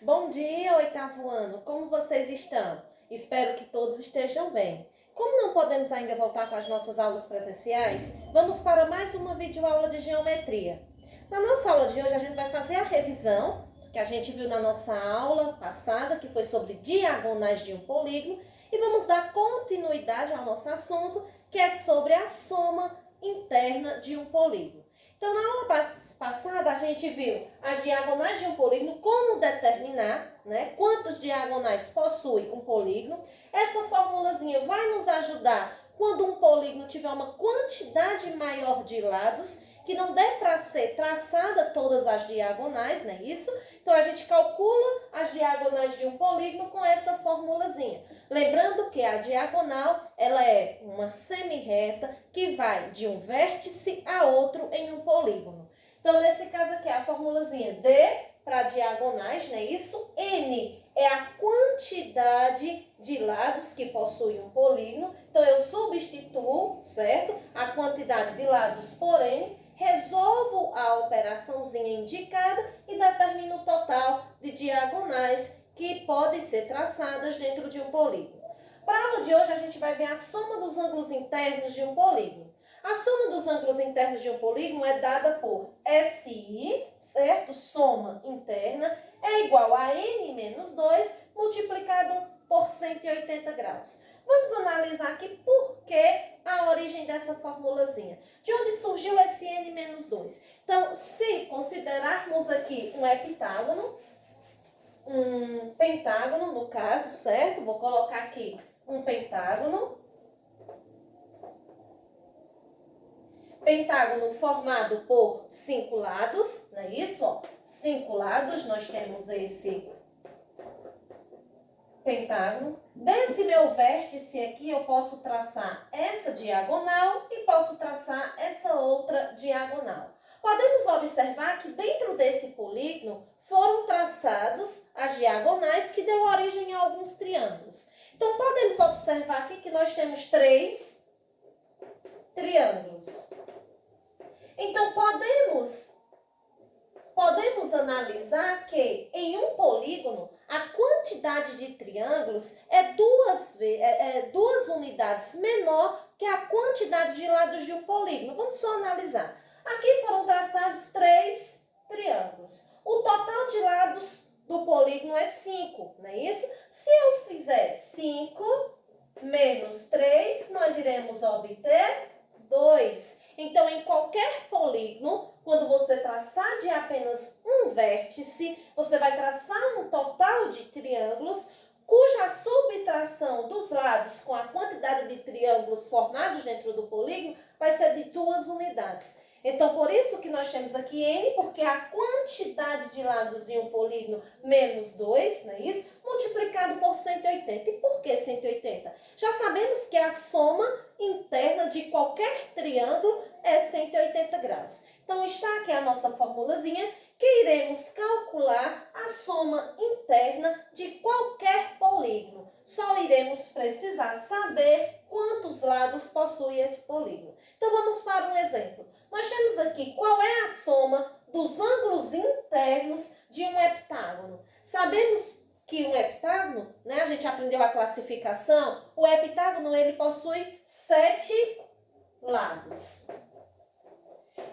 Bom dia, oitavo ano. Como vocês estão? Espero que todos estejam bem. Como não podemos ainda voltar com as nossas aulas presenciais, vamos para mais uma videoaula de geometria. Na nossa aula de hoje, a gente vai fazer a revisão que a gente viu na nossa aula passada, que foi sobre diagonais de um polígono, e vamos dar continuidade ao nosso assunto, que é sobre a soma interna de um polígono. Então, na aula passada, a gente viu as diagonais de um polígono, como determinar, quantas diagonais possui um polígono. Essa formulazinha vai nos ajudar quando um polígono tiver uma quantidade maior de lados, que não dê para ser traçada todas as diagonais, não é isso? Então, a gente calcula as diagonais de um polígono com essa formulazinha. Lembrando que a diagonal, ela é uma semirreta que vai de um vértice a outro em um polígono. Então, nesse caso aqui, a formulazinha D para diagonais, não é isso? N é a quantidade de lados que possui um polígono. Então, eu substituo, certo? A quantidade de lados por N, resolvo a operaçãozinha indicada e determino o total de diagonais que podem ser traçadas dentro de um polígono. Para a aula de hoje, a gente vai ver a soma dos ângulos internos de um polígono. A soma dos ângulos internos de um polígono é dada por SI, certo? Soma interna é igual a N menos 2 multiplicado por 180 graus. Vamos analisar aqui por que a origem dessa formulazinha. De onde surgiu esse N menos 2? Então, se considerarmos aqui um heptágono, um pentágono, no caso, certo? Vou colocar aqui um pentágono. Pentágono formado por 5 lados, não é isso? 5 lados, nós temos esse pentágono. Desse meu vértice aqui, eu posso traçar essa diagonal e posso traçar essa outra diagonal. Podemos observar que dentro desse polígono foram traçados as diagonais que deu origem a alguns triângulos. Então, podemos observar aqui que nós temos 3 triângulos. Então, podemos analisar que em um polígono, a quantidade de triângulos é duas unidades menor que a quantidade de lados de um polígono. Vamos só analisar. Aqui foram traçados 3 triângulos. O total de lados do polígono é 5, não é isso? Se eu fizer 5 menos 3, nós iremos obter 2. Então, em qualquer polígono, quando você traçar de apenas um vértice, você vai traçar um total de triângulos, cuja subtração dos lados com a quantidade de triângulos formados dentro do polígono vai ser de 2 unidades. Então, por isso que nós temos aqui N, porque a quantidade de lados de um polígono menos 2, não é isso? Multiplicado por 180. E por que 180? Já sabemos que a soma interna de qualquer triângulo é 180 graus. Então, está aqui a nossa formulazinha, que iremos calcular a soma interna de qualquer polígono. Só iremos precisar saber quantos lados possui esse polígono. Então, vamos para um exemplo. Nós temos aqui qual é a soma dos ângulos internos de um heptágono. Sabemos que um heptágono, a gente aprendeu a classificação, o heptágono ele possui 7 lados.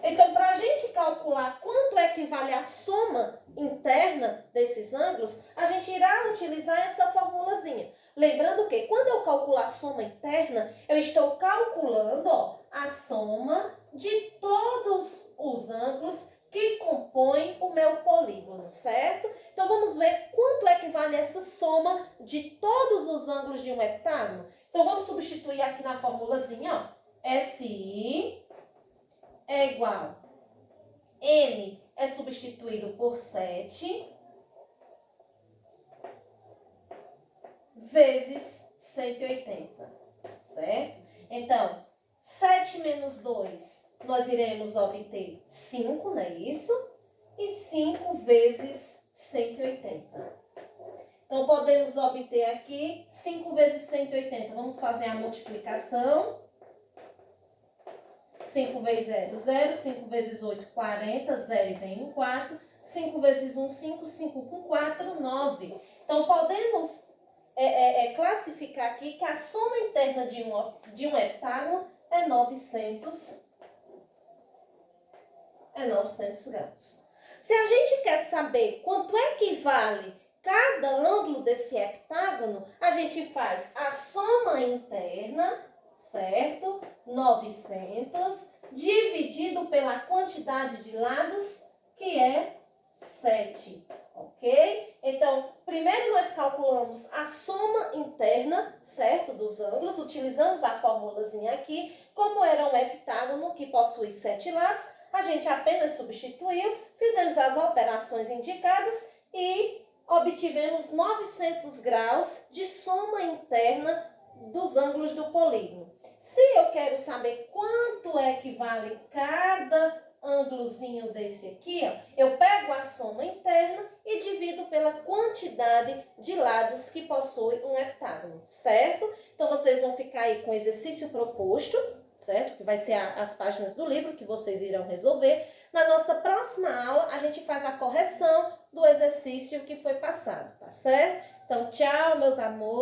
Então, para a gente calcular quanto equivale a soma interna desses ângulos, a gente irá utilizar essa formulazinha. Lembrando que quando eu calculo a soma interna, eu estou calculando a soma de todos os ângulos que compõem o meu polígono, certo? Então, vamos ver quanto equivale essa soma de todos os ângulos de um heptágono. Então, vamos substituir aqui na formulazinha, SI é igual. N é substituído por 7 vezes 180, certo? Então, 7 menos 2, nós iremos obter 5, não é isso? E 5 vezes 180. Então, podemos obter aqui 5 vezes 180. Vamos fazer a multiplicação. 5 vezes 0, 0. 5 vezes 8, 40. 0 e vem um 4. 5 vezes 1, 5, 5 com 4, 9. Então, podemos classificar aqui que a soma interna de um heptágono é 900 graus. Se a gente quer saber quanto é que vale cada ângulo desse heptágono, a gente faz a soma interna, certo? 900, dividido pela quantidade de lados, que é 7, ok? Então, primeiro nós calculamos a soma interna, certo? Dos ângulos, utilizamos a formulazinha aqui. Como era um heptágono que possui 7 lados, a gente apenas substituiu, fizemos as operações indicadas e obtivemos 900 graus de soma interna dos ângulos do polígono. Se eu quero saber quanto é que vale cada ângulozinho desse aqui, ó, eu pego a soma interna e divido pela quantidade de lados que possui um heptágono, certo? Então, vocês vão ficar aí com o exercício proposto, certo? Que vai ser as páginas do livro que vocês irão resolver. Na nossa próxima aula, a gente faz a correção do exercício que foi passado, tá certo? Então, tchau, meus amores.